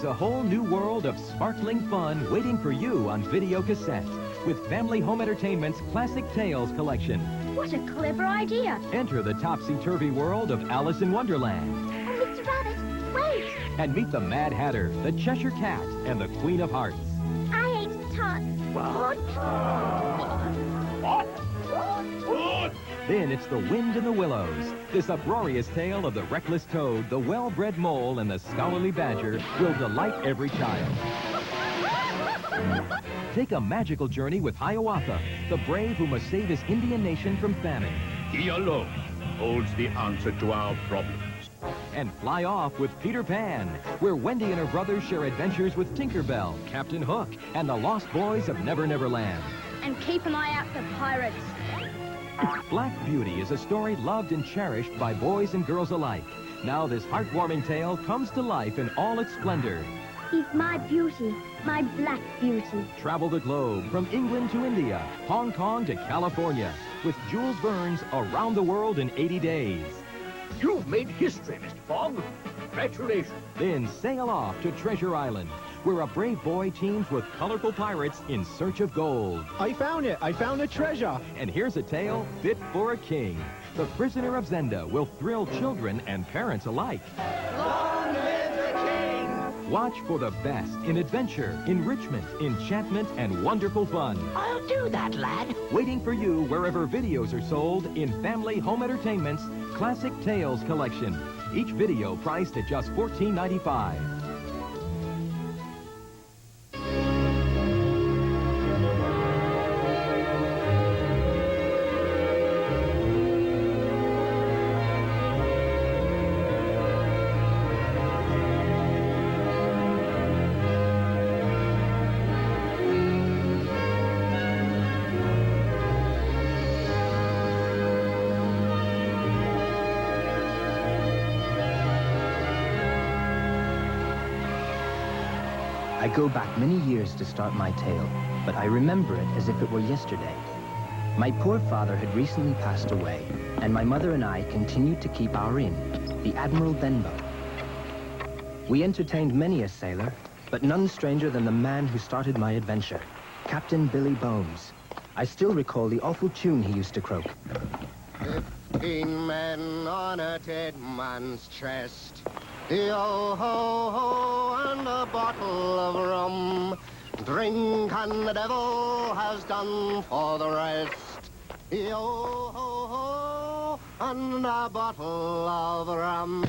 There's a whole new world of sparkling fun waiting for you on video cassette with Family Home Entertainment's Classic Tales collection. What a clever idea. Enter the topsy-turvy world of Alice in Wonderland. Oh, Mr. Rabbit, wait. And meet the Mad Hatter, the Cheshire Cat, and the Queen of Hearts. I hate tot. Then it's the Wind in the Willows. This uproarious tale of the reckless toad, the well-bred mole, and the scholarly badger will delight every child. Take a magical journey with Hiawatha, the brave who must save his Indian nation from famine. He alone holds the answer to our problems. And fly off with Peter Pan, where Wendy and her brothers share adventures with Tinker Bell, Captain Hook, and the Lost Boys of Never Never Land. And keep an eye out for pirates. Black Beauty is a story loved and cherished by boys and girls alike. Now this heartwarming tale comes to life in all its splendor. He's my beauty, my Black Beauty. Travel the globe from England to India, Hong Kong to California, with Jules Verne's Around the World in 80 Days. You've made history, Mr. Fogg. Congratulations. Then sail off to Treasure Island, where a brave boy teams with colorful pirates in search of gold. I found it! I found a treasure! And here's a tale fit for a king. The Prisoner of Zenda will thrill children and parents alike. Long live the king! Watch for the best in adventure, enrichment, enchantment, and wonderful fun. I'll do that, lad. Waiting for you wherever videos are sold in Family Home Entertainment's Classic Tales collection. Each video priced at just $14.95. I go back many years to start my tale, but I remember it as if it were yesterday. My poor father had recently passed away, and my mother and I continued to keep our inn, the Admiral Benbow. We entertained many a sailor, but none stranger than the man who started my adventure, Captain Billy Bones. I still recall the awful tune he used to croak. 15 men on a dead man's chest. Yo-ho-ho, and a bottle of rum. Drink and the devil has done for the rest. Yo-ho-ho, and a bottle of rum.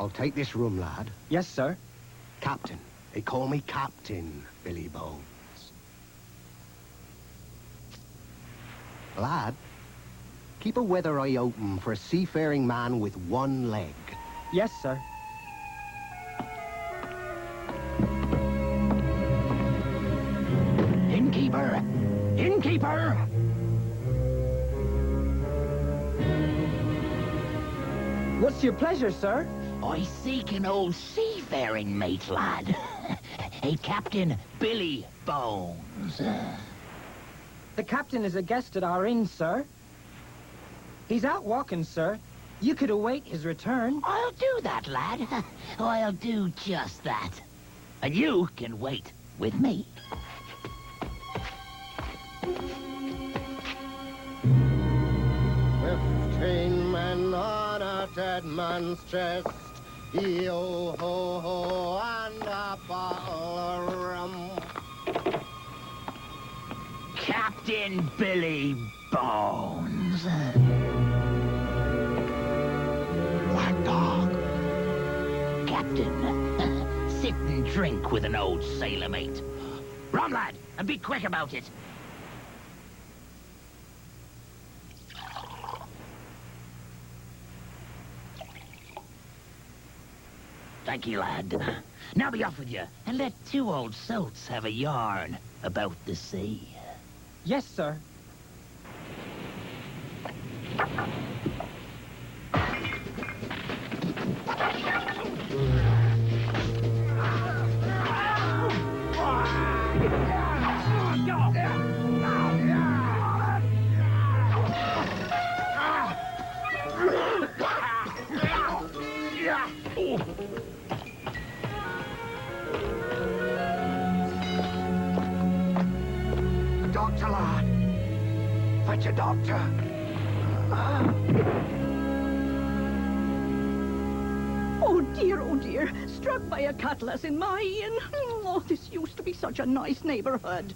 I'll take this room, lad. Yes, sir. Captain. They call me Captain Billy Bones. Lad, keep a weather eye open for a seafaring man with one leg. Yes, sir. Innkeeper! Innkeeper! What's your pleasure, sir? I seek an old seafaring mate, lad. A Captain Billy Bones. The captain is a guest at our inn, sir. He's out walking, sir. You could await his return. I'll do that, lad. I'll do just that. And you can wait with me. "15 men on a dead man's chest. Yo-ho-ho, and a bottle of rum." Captain Billy Bones. Black dog. Captain, sit and drink with an old sailor mate. Run, lad, and be quick about it. Thank you, lad. Now be off with you, and let two old salts have a yarn about the sea. Yes, sir. Doctor. Oh dear, struck by a cutlass in my inn. Oh, this used to be such a nice neighborhood.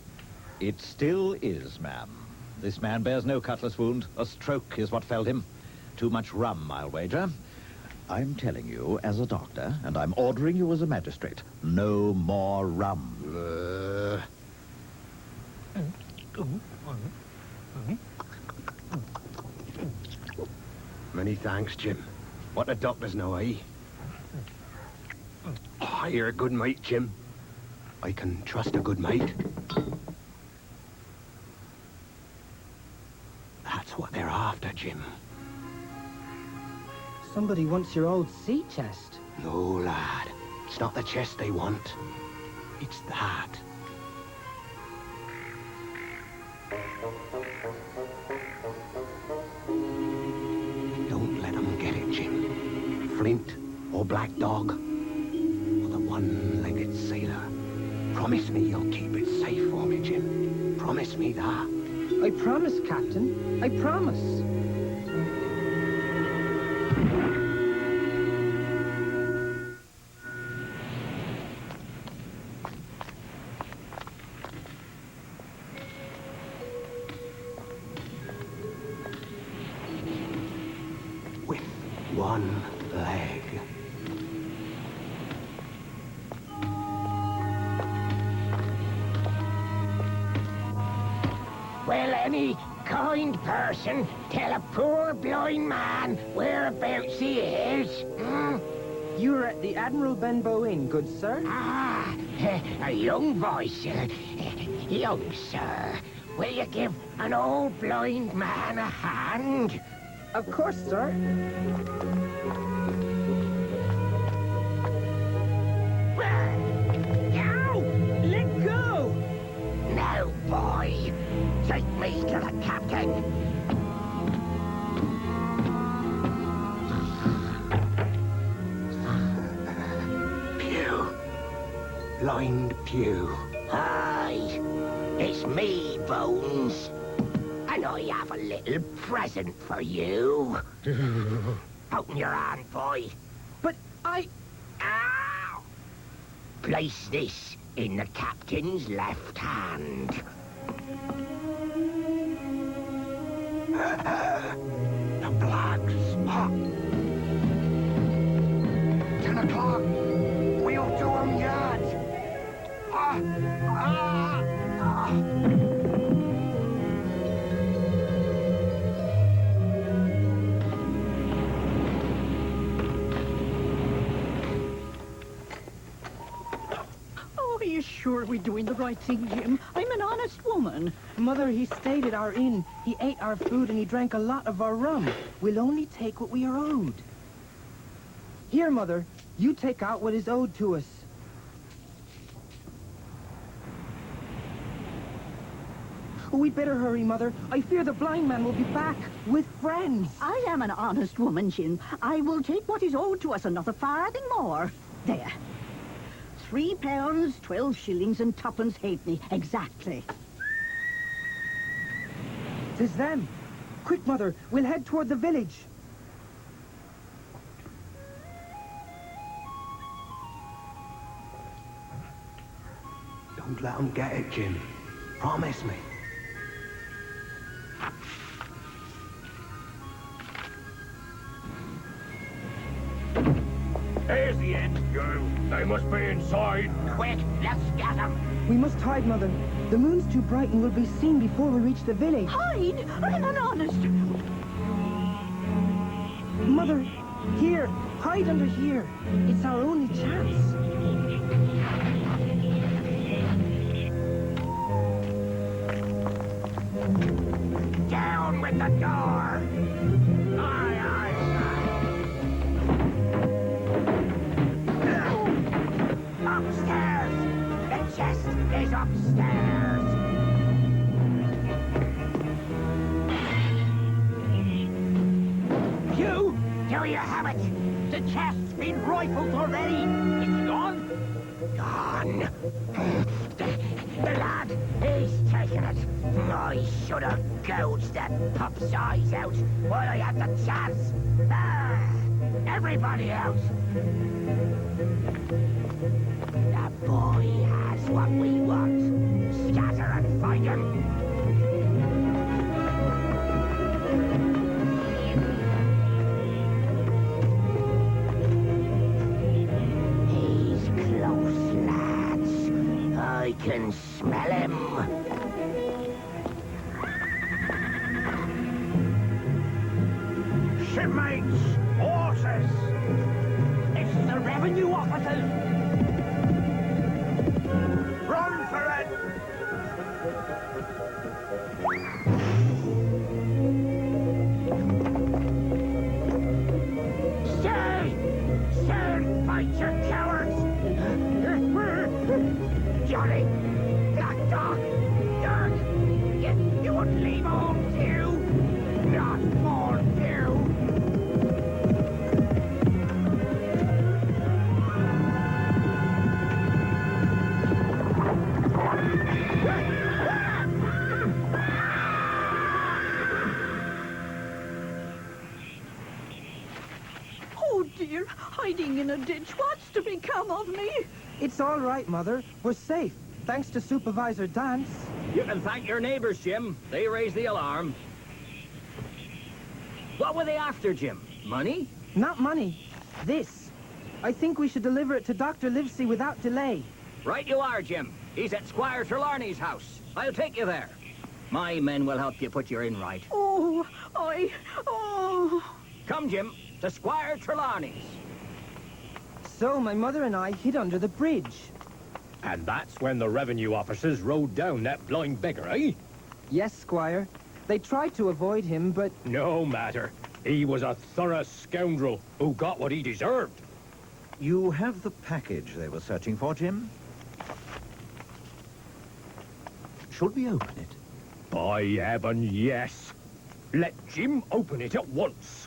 It still is, ma'am. This man bears no cutlass wound. A stroke is what felled him. Too much rum, I'll wager. I'm telling you as a doctor, and I'm ordering you as a magistrate. No more rum. Many thanks, Jim. What the doctors know, eh? Oh, you're a good mate, Jim. I can trust a good mate. That's what they're after, Jim. Somebody wants your old sea chest. No, lad. It's not the chest they want. It's that. Don't let them get it, Jim. Flint or Black Dog or the one-legged sailor. Promise me you'll keep it safe for me, Jim. Promise me that. I promise, Captain. I promise. With one leg. Will any kind person tell a poor blind man whereabouts he is? You're at the Admiral Benbow Inn, good sir. Ah, a young voice. Young sir, will you give an old blind man a hand? Of course, sir. Ow! Let go! No, boy. Take me to the captain. Pew. Blind Pew. Aye, it's me, Bones. And I have a little present for you. Open your hand, boy. But I... Ow! Place this in the captain's left hand. The black spot. 10 o'clock. We'll do 'em yet. Oh, are you sure we're doing the right thing, Jim? I'm an honest woman. Mother, he stayed at our inn. He ate our food and he drank a lot of our rum. We'll only take what we are owed. Here, Mother, you take out what is owed to us. We'd better hurry, Mother. I fear the blind man will be back with friends. I am an honest woman, Jim. I will take what is owed to us, and not a farthing more. There. £3, 12 shillings and twopence halfpenny, exactly. 'Tis them. Quick, Mother, we'll head toward the village. Don't let 'em get it, Jim. Promise me. There's the end, Joe. They must be inside. Quick, let's get them. We must hide, Mother. The moon's too bright and we'll be seen before we reach the village. Hide! I'm an honest... Mother, here, hide under here. It's our only chance. Down with the door. Aye, aye, aye. Upstairs. The chest is upstairs. You? Do you have it? The chest's been rifled already. It's gone? Gone. The lad, he's taken it. I should have gouged that pup's eyes out while I had the chance. Everybody out. The boy has what we want. Scatter and find him. I can smell him. Shipmates, horses! It's the revenue officers! Run for it! Stay! Stand, fight your cowards! Johnny! Black Dog! Dirk! You wouldn't leave home, too! Not for you! Oh, dear. Hiding in a ditch. What's to become of me? It's all right, Mother. We're safe, thanks to Supervisor Dance. You can thank your neighbors, Jim. They raised the alarm. What were they after, Jim? Money? Not money. This. I think we should deliver it to Dr. Livesey without delay. Right you are, Jim. He's at Squire Trelawney's house. I'll take you there. My men will help you put you in right. Oh. Come, Jim, to Squire Trelawney's. So my mother and I hid under the bridge. And that's when the revenue officers rode down that blind beggar, eh? Yes, Squire. They tried to avoid him, but... No matter. He was a thorough scoundrel who got what he deserved. You have the package they were searching for, Jim? Should we open it? By heaven, yes. Let Jim open it at once.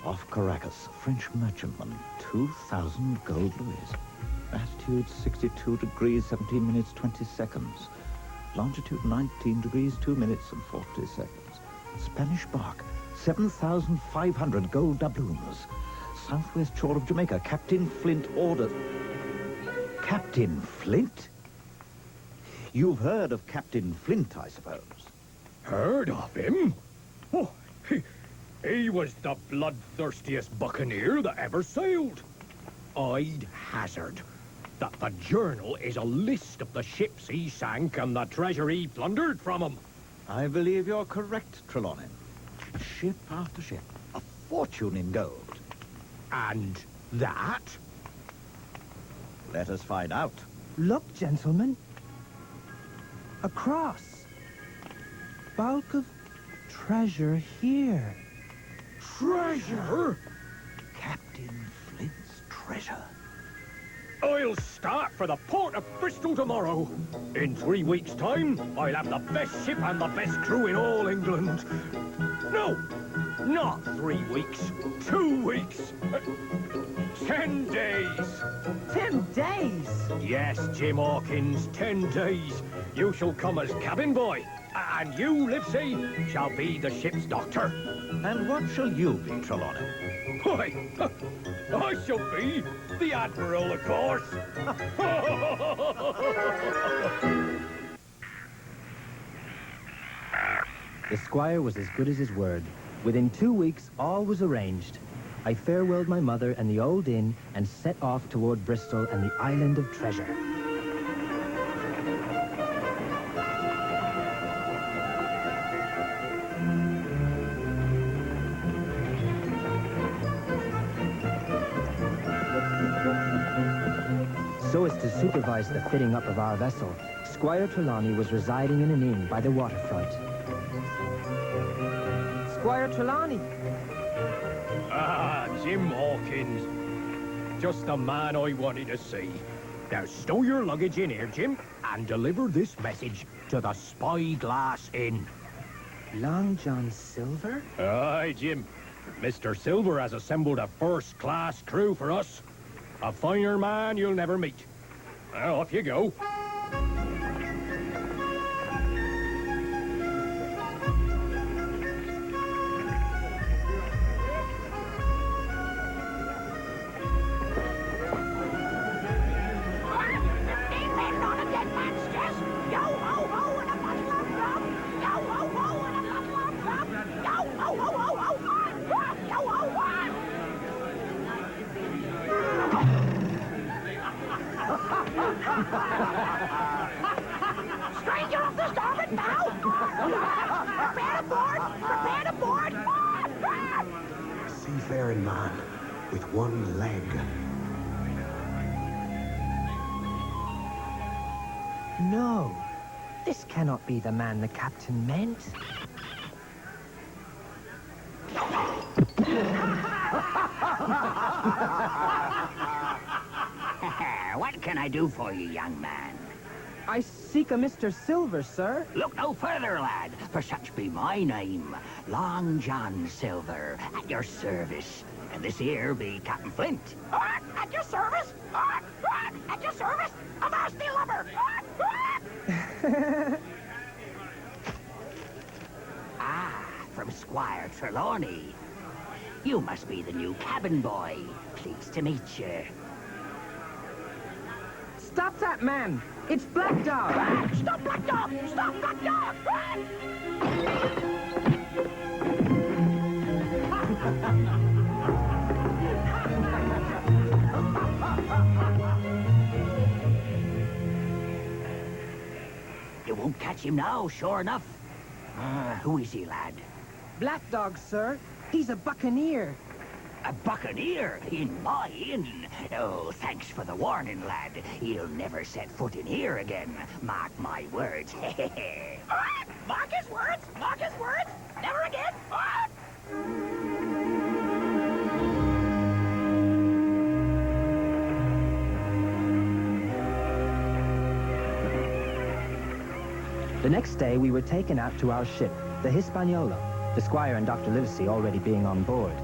Off Caracas, French merchantman, 2,000 gold louis. Latitude 62 degrees, 17 minutes, 20 seconds. Longitude 19 degrees, 2 minutes and 40 seconds. Spanish bark, 7,500 gold doubloons. Southwest shore of Jamaica, Captain Flint ordered. Captain Flint? You've heard of Captain Flint, I suppose. Heard of him? Oh, he was the bloodthirstiest buccaneer that ever sailed. I'd hazard that the journal is a list of the ships he sank and the treasure he plundered from him. I believe you're correct, Trelawney. Ship after ship, a fortune in gold. And that? Let us find out. Look, gentlemen. A cross. Bulk of treasure here. Treasure? Captain Flint's treasure. I'll start for the port of Bristol tomorrow. In 3 weeks' time, I'll have the best ship and the best crew in all England. No, not 3 weeks. 2 weeks. 10 days. 10 days? Yes, Jim Hawkins, 10 days. You shall come as cabin boy. And you, Livesey, shall be the ship's doctor. And what shall you be, Trelawney? Why, I shall be the Admiral, of course. The squire was as good as his word. Within 2 weeks, all was arranged. I farewelled my mother and the old inn and set off toward Bristol and the island of treasure. So as to supervise the fitting up of our vessel, Squire Trelawney was residing in an inn by the waterfront. Squire Trelawney. Ah, Jim Hawkins. Just the man I wanted to see. Now stow your luggage in here, Jim, and deliver this message to the Spyglass Inn. Long John Silver? Aye, Jim. Mr. Silver has assembled a first-class crew for us. A finer man you'll never meet. Well, off you go. Stranger off the starboard bow! Prepare to board! Prepare to board! Seafaring man with one leg. No. This cannot be the man the captain meant. What can I do for you, young man? I seek a Mr. Silver, sir. Look no further, lad, for such be my name. Long John Silver, at your service. And this here be Captain Flint. At your service! At your service! Avast the lubber! From Squire Trelawney. You must be the new cabin boy. Pleased to meet you. Stop that man! It's Black Dog! Stop Black Dog! Stop Black Dog! You won't catch him now, sure enough. Who is he, lad? Black Dog, sir. He's a buccaneer. A buccaneer in my inn? Oh, thanks for the warning, lad. He'll never set foot in here again. Mark my words. Mark his words! Mark his words! Never again! The next day, we were taken out to our ship, the Hispaniola, the Squire and Dr. Livesey already being on board.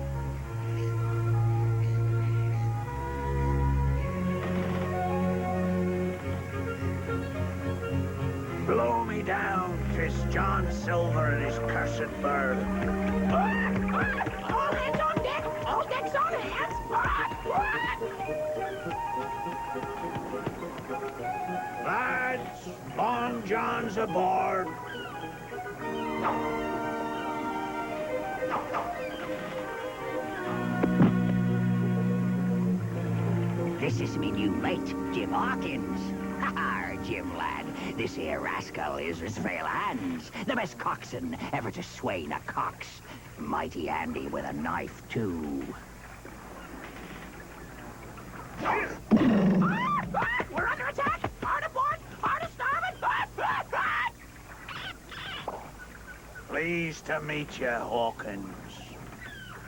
Blow me down, 'tis John Silver and his cursed bird. All hands on deck! All decks on hands! Lads, Long John's aboard. This is me new mate, Jim Hawkins. Ha-ha, Jim, lad. This here rascal is Israel Hands, the best coxswain ever to swain a cox. Mighty handy with a knife, too. We're under attack! Hard aboard! Hard to starboard! Pleased to meet you, Hawkins.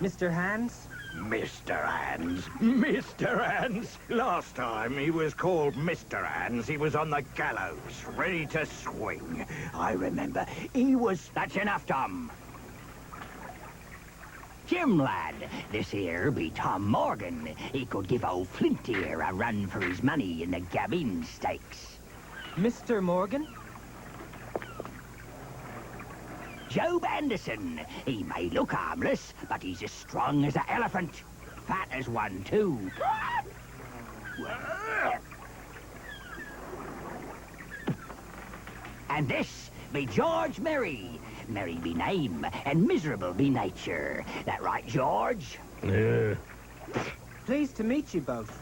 Mr. Hands? Mr. Hands. Mr. Hands. Last time he was called Mr. Hands, he was on the gallows, ready to swing. I remember. He was... That's enough, Tom. Jim, lad, this here be Tom Morgan. He could give old Flint here a run for his money in the Gabin stakes. Mr. Morgan? Job Anderson. He may look harmless, but he's as strong as an elephant. Fat as one, too. And this be George Merry. Merry be name, and miserable be nature. That right, George? Yeah. Pleased to meet you both.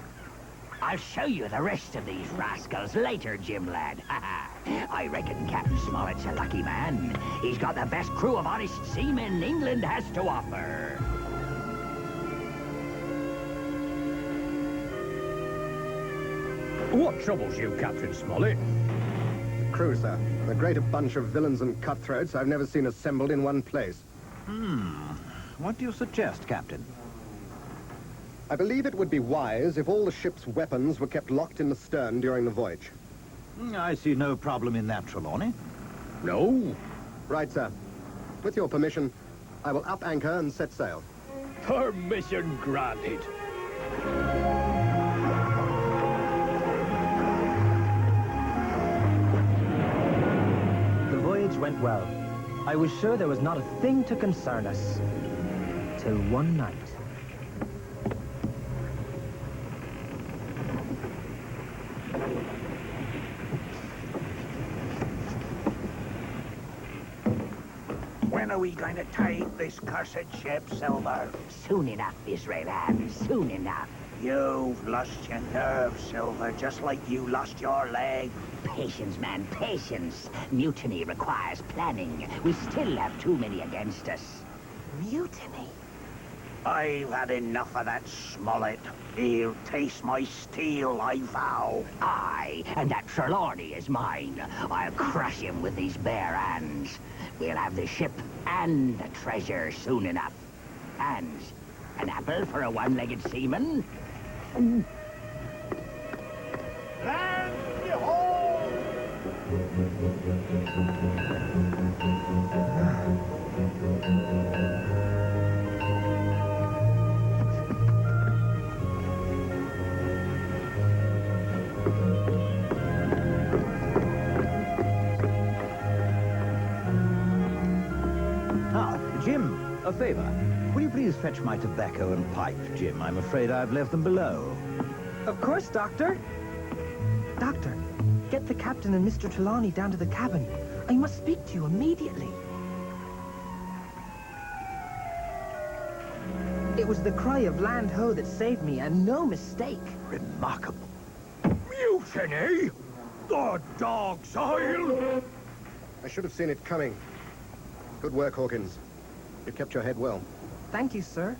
I'll show you the rest of these rascals later, Jim, lad. I reckon Captain Smollett's a lucky man. He's got the best crew of honest seamen England has to offer. What troubles you, Captain Smollett? Crew, sir. A greater bunch of villains and cutthroats I've never seen assembled in one place. What do you suggest, Captain? I believe it would be wise if all the ship's weapons were kept locked in the stern during the voyage. I see no problem in that, Trelawney. No. Right, sir. With your permission, I will up anchor and set sail. Permission granted. The voyage went well. I was sure there was not a thing to concern us. Till one night. When are we going to take this cursed ship, Silver? Soon enough, Israel Hands, soon enough. You've lost your nerve, Silver, just like you lost your leg. Patience, man, patience. Mutiny requires planning. We still have too many against us. Mutiny? I've had enough of that Smollett. He'll taste my steel, I vow. Aye, and that Trelawney is mine. I'll crush him with these bare hands. We'll have the ship and the treasure soon enough. Hands, an apple for a one-legged seaman? Land ho! Jim, a favor. Will you please fetch my tobacco and pipe, Jim? I'm afraid I've left them below. Of course, Doctor. Doctor, get the captain and Mr. Trelawney down to the cabin. I must speak to you immediately. It was the cry of land ho that saved me, and no mistake. Remarkable. Mutiny? The dog's oil? I should have seen it coming. Good work, Hawkins. You kept your head well. Thank you, sir.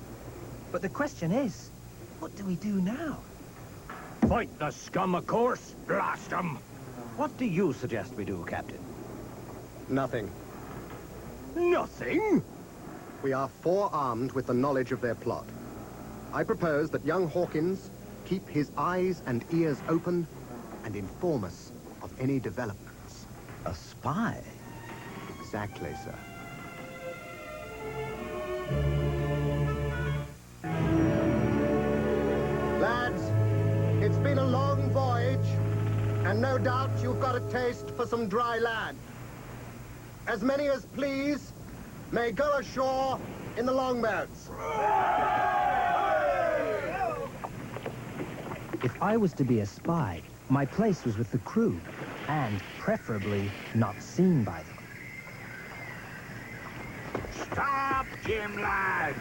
But the question is, what do we do now? Fight the scum, of course. Blast 'em. What do you suggest we do, Captain? Nothing. Nothing? We are forearmed with the knowledge of their plot. I propose that young Hawkins keep his eyes and ears open and inform us of any developments. A spy? Exactly, sir. Lads, it's been a long voyage, and no doubt you've got a taste for some dry land. As many as please may go ashore in the longboats. If I was to be a spy, my place was with the crew, and preferably not seen by them. Stop, Jim, lad!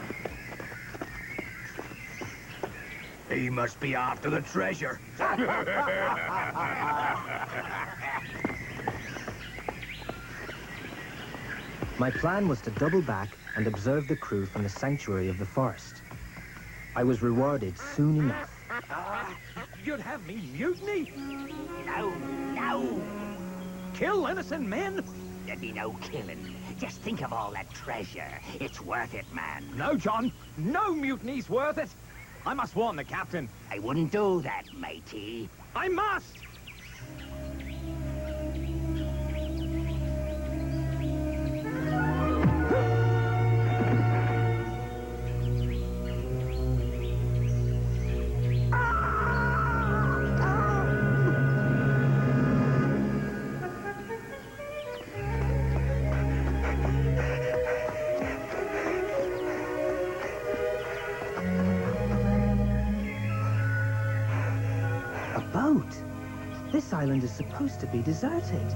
He must be after the treasure. My plan was to double back and observe the crew from the sanctuary of the forest. I was rewarded soon enough. You'd have me mutiny? No, no. Kill innocent men? There'd be no killing. Just think of all that treasure. It's worth it, man. No, John. No mutiny's worth it. I must warn the captain. I wouldn't do that, matey. I must! This island is supposed to be deserted.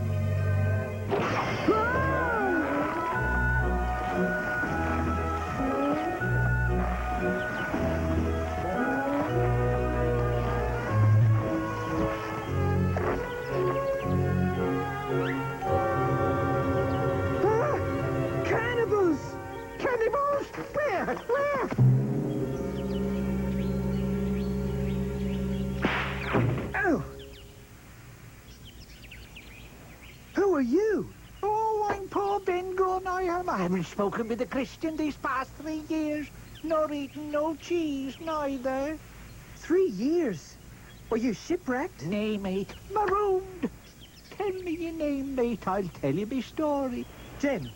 Cannibals! Cannibals! Where? Where? Oh! Who are you? Oh, I'm poor Ben Gunn, I am. I haven't spoken with a Christian these past 3 years, nor eaten no cheese, neither. 3 years? Were you shipwrecked? Nay, mate, marooned. Tell me your name, mate, I'll tell you my story. Jim,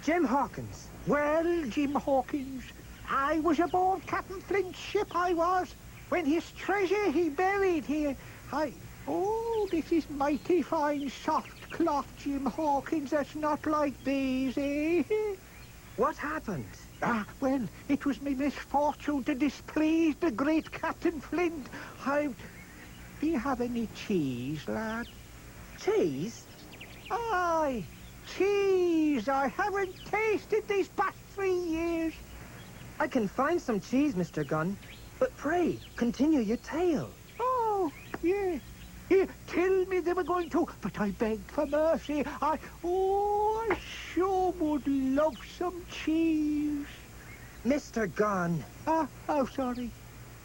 Jim Hawkins. Well, Jim Hawkins, I was aboard Captain Flint's ship, I was, when his treasure he buried here. Oh, this is mighty fine soft cloth, Jim Hawkins. That's not like these, eh? What happened? Well, it was me misfortune to displease the great Captain Flint. Do you have any cheese, lad? Cheese? Aye, cheese. I haven't tasted these past 3 years. I can find some cheese, Mr. Gunn. But pray, continue your tale. Oh, yeah. Here, tell me they were going to, but I begged for mercy. I sure would love some cheese. Mr. Gunn. Oh, sorry.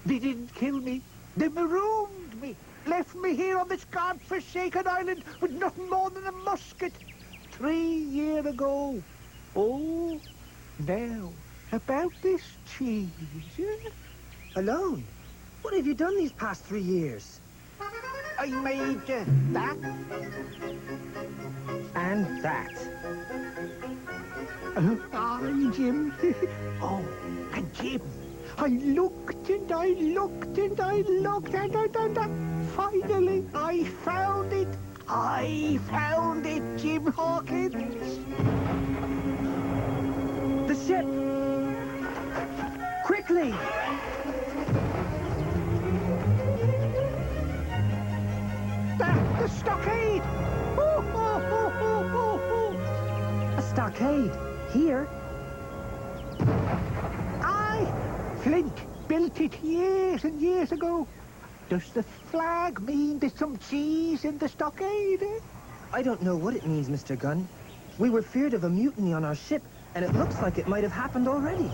They didn't kill me. They marooned me. Left me here on this god-forsaken island with nothing more than a musket 3 years ago. Oh, now, about this cheese. Alone? What have you done these past 3 years? I made that. And that. Aye, Jim. Oh, and Jim, I looked and I looked and I looked and finally I found it. I found it, Jim Hawkins. The ship! Quickly! The stockade! A stockade? Here? Aye! Flint built it years and years ago. Does the flag mean there's some cheese in the stockade, eh? I don't know what it means, Mr. Gunn. We were feared of a mutiny on our ship, and it looks like it might have happened already.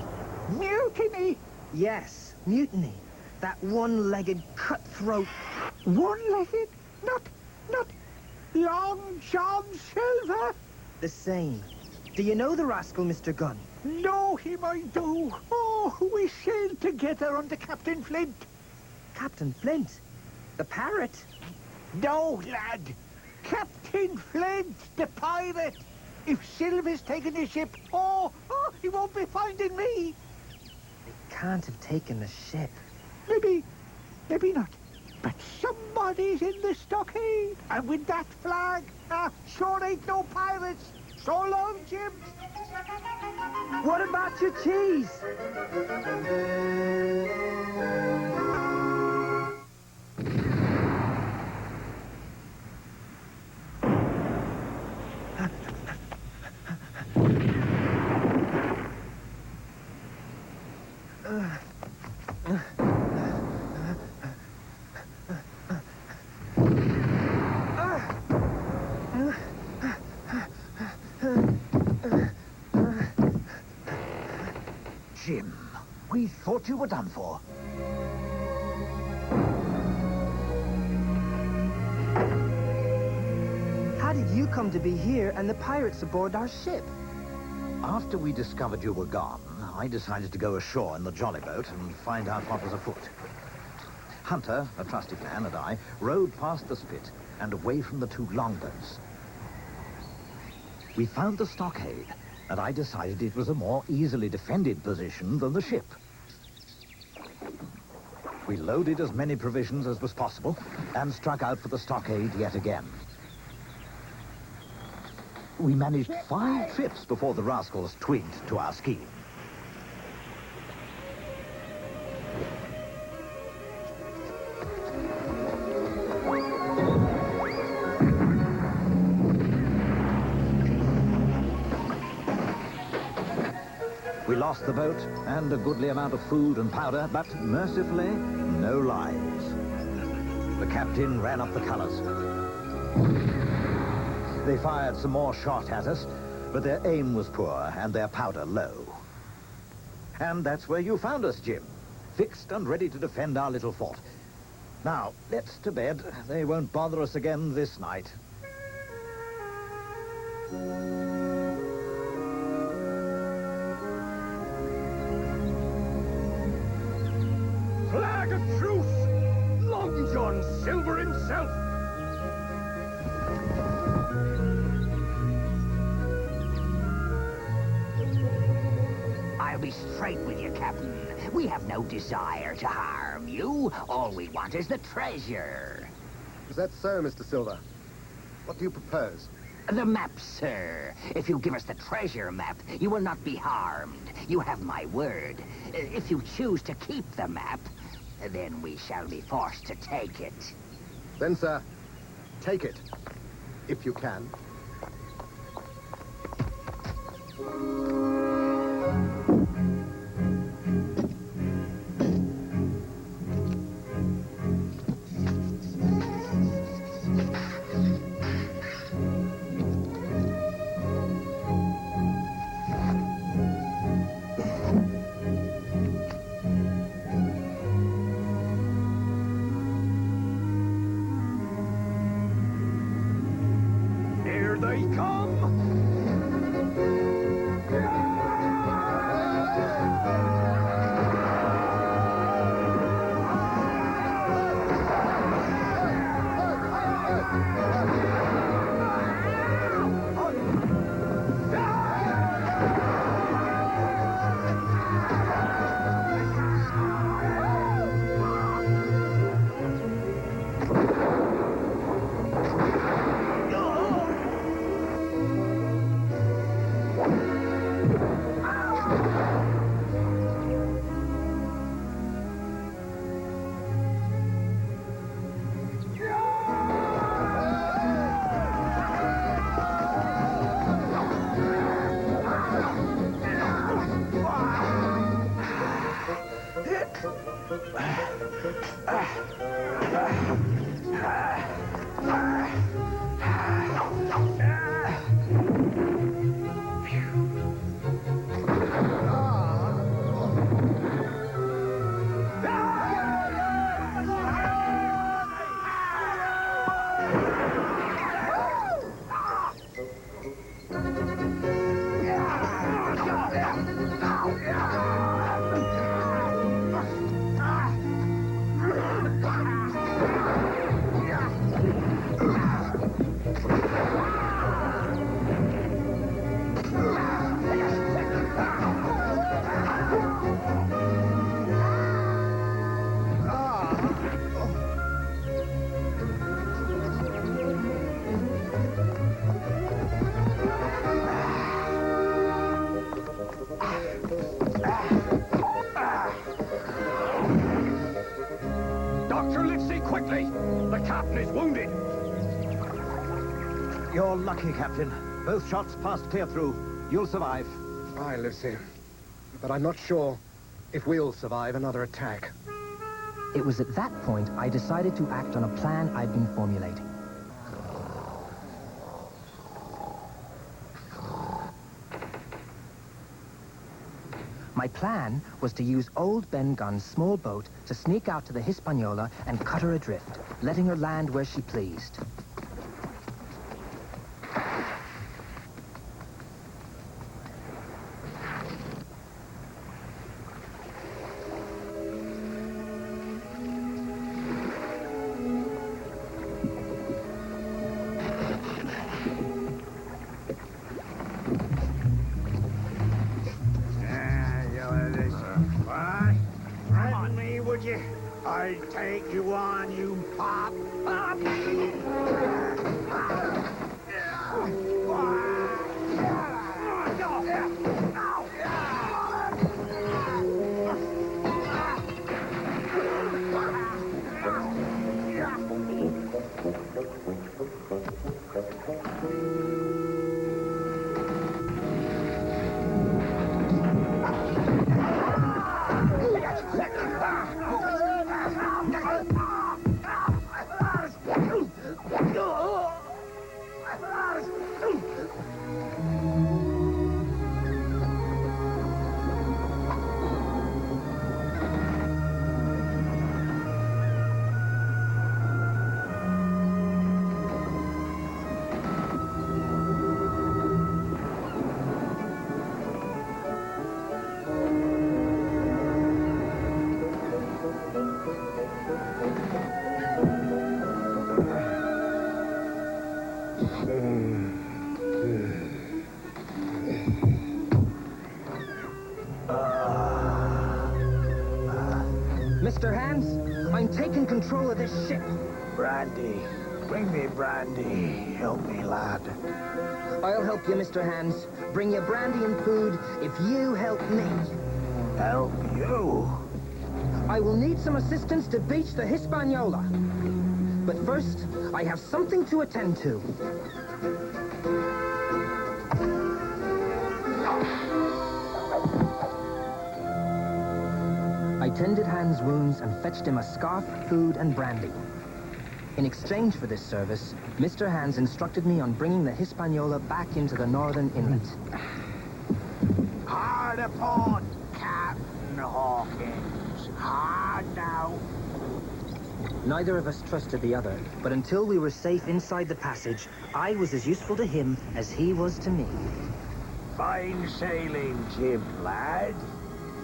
Mutiny? Yes, mutiny. That one-legged cutthroat. One-legged? Not Long John Silver? The same. Do you know the rascal, Mr. Gunn? Know him, I do. Oh, we sailed together under Captain Flint. Captain Flint? The pirate? No, lad. Captain Flint, the pirate. If Silver's taken his ship, he won't be finding me. They can't have taken the ship. Maybe not. But somebody's in the stockade. And with that flag, sure ain't no pirates. So long, Jim. What about your cheese? Jim, we thought you were done for. How did you come to be here and the pirates aboard our ship? After we discovered you were gone, I decided to go ashore in the jolly boat and find out what was afoot. Hunter, a trusty man, and I rowed past the spit and away from the two longboats. We found the stockade, and I decided it was a more easily defended position than the ship. We loaded as many provisions as was possible and struck out for the stockade yet again. We managed 5 trips before the rascals twigged to our scheme. We lost the boat and a goodly amount of food and powder, but mercifully, no lives. The captain ran up the colors. They fired some more shot at us, but their aim was poor and their powder low. And that's where you found us, Jim, fixed and ready to defend our little fort. Now, let's to bed. They won't bother us again this night. Flag of truce! Long John Silver himself! be straight with you, Captain. We have no desire to harm you. All we want is the treasure. Is that so, Mr. Silver? What do you propose? The map, sir. If you give us the treasure map, you will not be harmed. You have my word. If you choose to keep the map, then we shall be forced to take it. Then, sir, take it. If you can. Here they come! Doctor, let's see quickly. The captain is wounded. You're lucky, Captain. Both shots passed clear through. You'll survive. Aye, Lucy. But I'm not sure if we'll survive another attack. It was at that point I decided to act on a plan I'd been formulating. My plan was to use old Ben Gunn's small boat to sneak out to the Hispaniola and cut her adrift, letting her land where she pleased. What? Threaten me, would you? I'll take you on, you pop. Mr. Hands. I'm taking control of this ship. Brandy. Bring me brandy. Help me, lad. I'll help you, Mr. Hands. Bring you brandy and food if you help me. Help you? I will need some assistance to beach the Hispaniola. But first, I have something to attend to. I tended Hans' wounds and fetched him a scarf, food, and brandy. In exchange for this service, Mr. Hands instructed me on bringing the Hispaniola back into the northern inlet. Hard upon, Captain Hawkins. Hard now. Neither of us trusted the other, but until we were safe inside the passage, I was as useful to him as he was to me. Fine sailing, Jim, lad.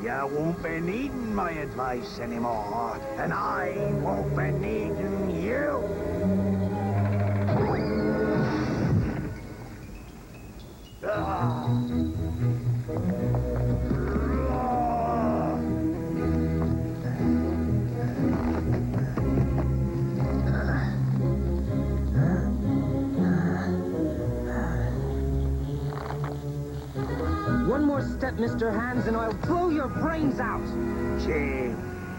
You won't be needing my advice anymore, and I won't be needing you. One more step, Mr. Hands, and I'll blow your brains out.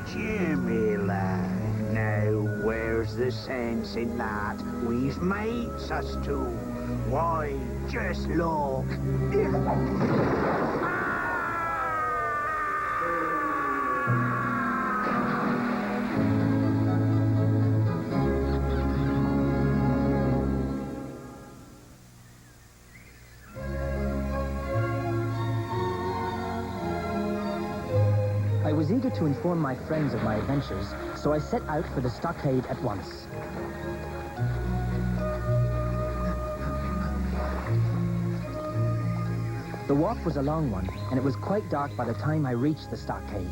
Jimmy, lad. Now, where's the sense in that? We've mates, us two. Why, just look. I was eager to inform my friends of my adventures, so I set out for the stockade at once. The walk was a long one, and it was quite dark by the time I reached the stockade.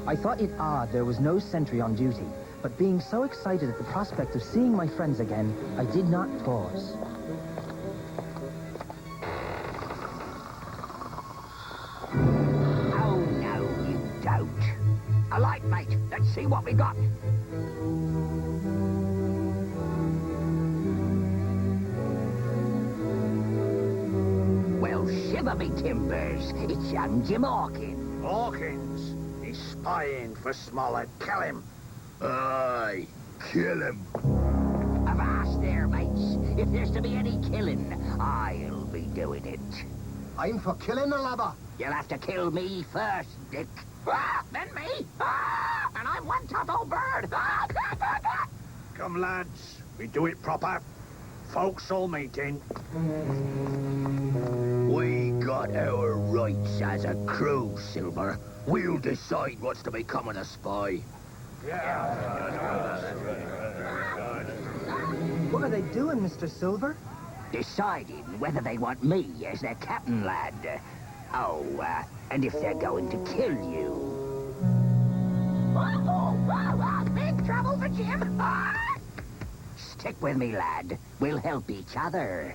I thought it odd there was no sentry on duty, but being so excited at the prospect of seeing my friends again, I did not pause. A light, mate. Let's see what we got. Well, shiver me timbers. It's young Jim Hawkins. Hawkins? He's spying for Smollett. Kill him. Aye, kill him. Avast there, mates. If there's to be any killing, I'll be doing it. I'm for killing the labber. You'll have to kill me first, Dick. Ah, then me. Ah, and I'm one tough old bird. Ah, Come, lads. We do it proper. Forecastle meeting. We got our rights as a crew, Silver. We'll decide what's to become of the spy. What are they doing, Mr. Silver? Deciding whether they want me as their captain, lad. And if they're going to kill you. Big trouble for Jim. Stick with me, lad. We'll help each other.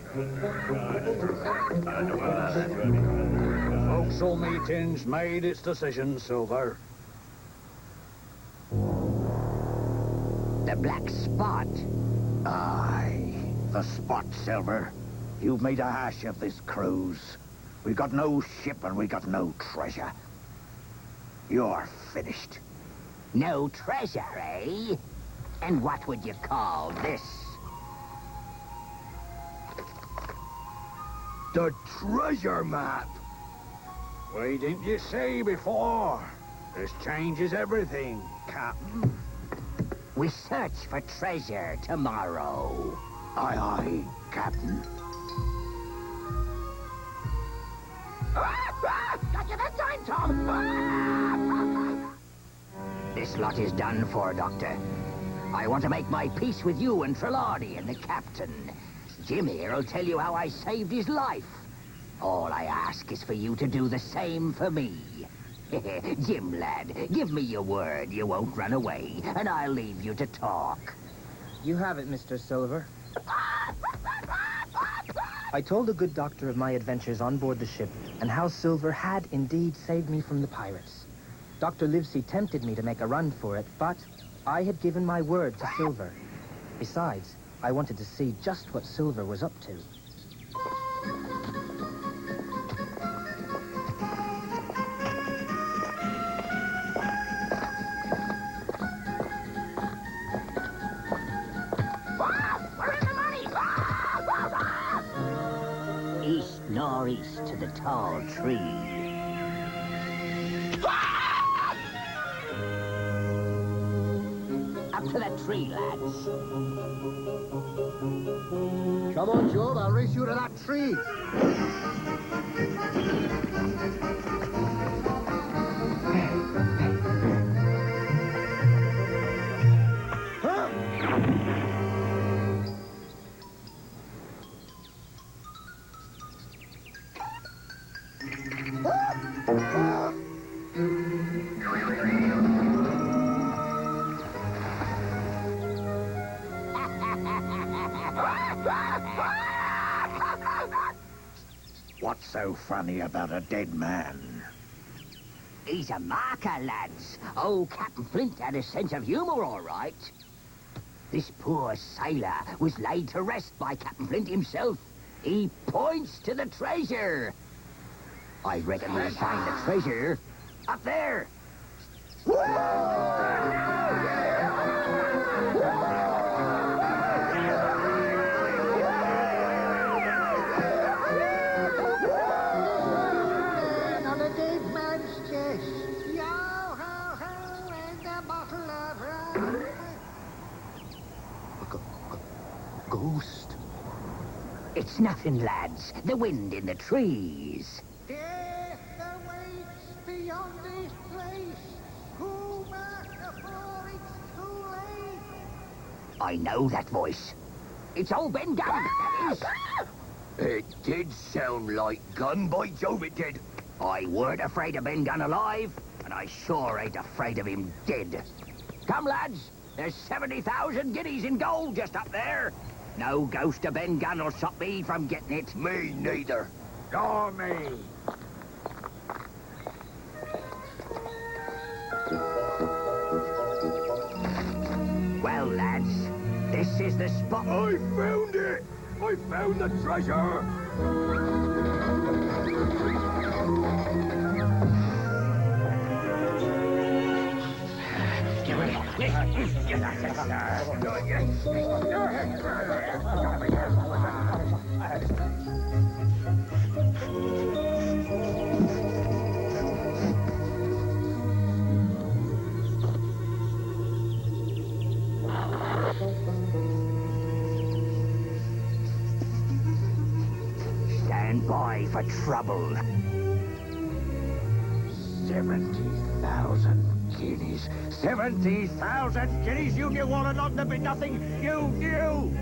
Forecastle meeting's made its decision, Silver. The Black Spot. Aye, the Spot, Silver. You've made a hash of this cruise. We got no ship and we got no treasure. You're finished. No treasure, eh? And what would you call this? The treasure map. Why didn't you say before? This changes everything, Captain. We search for treasure tomorrow. Aye, aye, Captain. Got you that time, Tom! This lot is done for, Doctor. I want to make my peace with you and Trelawney and the captain. Jim here'll tell you how I saved his life. All I ask is for you to do the same for me. Jim, lad, give me your word you won't run away, and I'll leave you to talk. You have it, Mr. Silver. I told the good doctor of my adventures on board the ship and how Silver had indeed saved me from the pirates. Dr. Livesey tempted me to make a run for it, but I had given my word to Silver. Besides, I wanted to see just what Silver was up to. East northeast to the tall tree. Up to that tree, lads. Come on, Job, I'll race you to that tree. What's so funny about a dead man? He's a marker, lads. Old Captain Flint had a sense of humor, all right. This poor sailor was laid to rest by Captain Flint himself. He points to the treasure. I reckon we'll find the treasure up there. On a dead man's chest. Yo ho ho, and a bottle of rum. Ghost. It's nothing, lads. The wind in the trees. Death awaits beyond this place. Who mark before it's too late? I know that voice. It's old Ben Gunn, that is. It did sound like Gun, by Jove it did. I weren't afraid of Ben Gunn alive, and I sure ain't afraid of him dead. Come, lads. There's 70,000 guineas in gold just up there. No ghost of Ben Gunn will stop me from getting it. Me neither. Nor me. Well, lads, this is the spot. I found it! I found the treasure! Stand by for trouble. 70,000 guineas. 70,000 guineas! You knew all along there'd be nothing. You knew!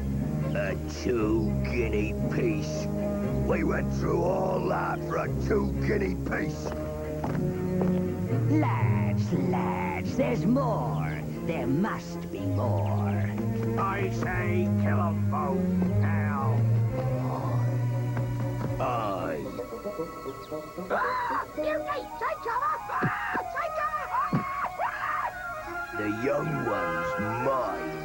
A 2-guinea piece. We went through all that for a 2-guinea piece. Lads, there's more. There must be more. I say kill 'em both now. Aye. Take cover! Take cover! The young one's mine.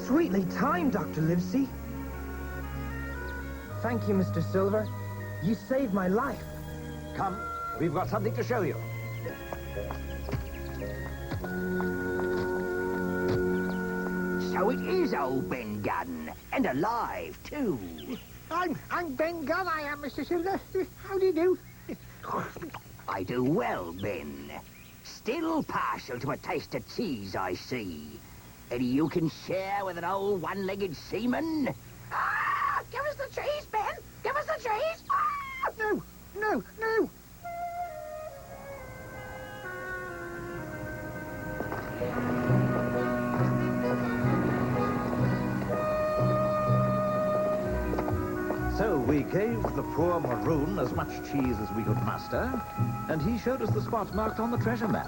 Sweetly timed, Dr. Livesey. Thank you, Mr. Silver. You saved my life. Come, we've got something to show you. So it is old Ben Gunn, and alive, too. I'm Ben Gunn, I am, Mr. Silver. How do you do? I do well, Ben. Still partial to a taste of cheese, I see. Any you can share with an old one-legged seaman? Ah! Give us the cheese, Ben! Give us the cheese! Ah! No, no, no! We gave the poor maroon as much cheese as we could muster, and he showed us the spot marked on the treasure map.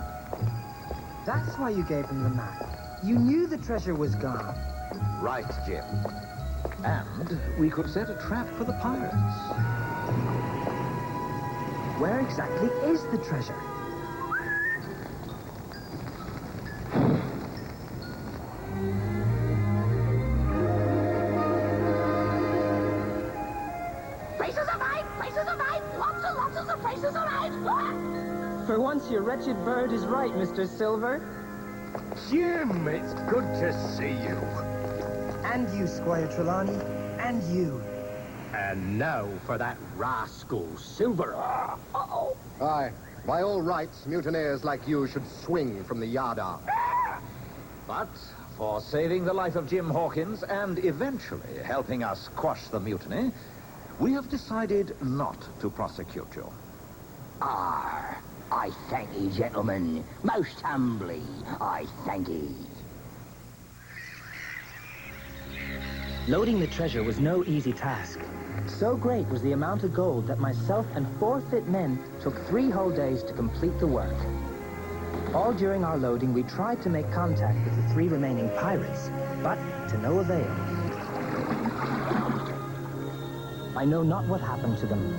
That's why you gave him the map. You knew the treasure was gone. Right, Jim. And we could set a trap for the pirates. Where exactly is the treasure? Faces alive! Faces alive! Lots and lots of faces alive! For once, your wretched bird is right, Mr. Silver. Jim, it's good to see you. And you, Squire Trelawney. And you. And now for that rascal Silver. Uh-oh. Aye. By all rights, mutineers like you should swing from the yardarm. But for saving the life of Jim Hawkins and eventually helping us quash the mutiny, we have decided not to prosecute you. I thank ye, gentlemen. Most humbly, I thank ye. Loading the treasure was no easy task. So great was the amount of gold that myself and 4 fit men took 3 whole days to complete the work. All during our loading, we tried to make contact with the 3 remaining pirates, but to no avail. I know not what happened to them.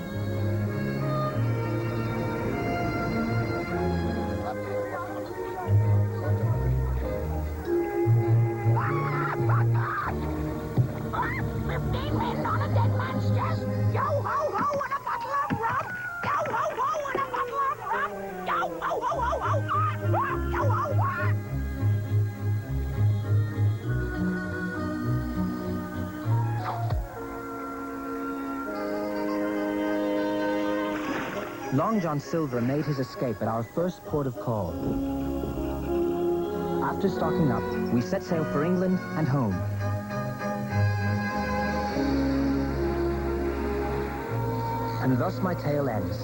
Long John Silver made his escape at our first port of call. After stocking up, we set sail for England and home. And thus my tale ends.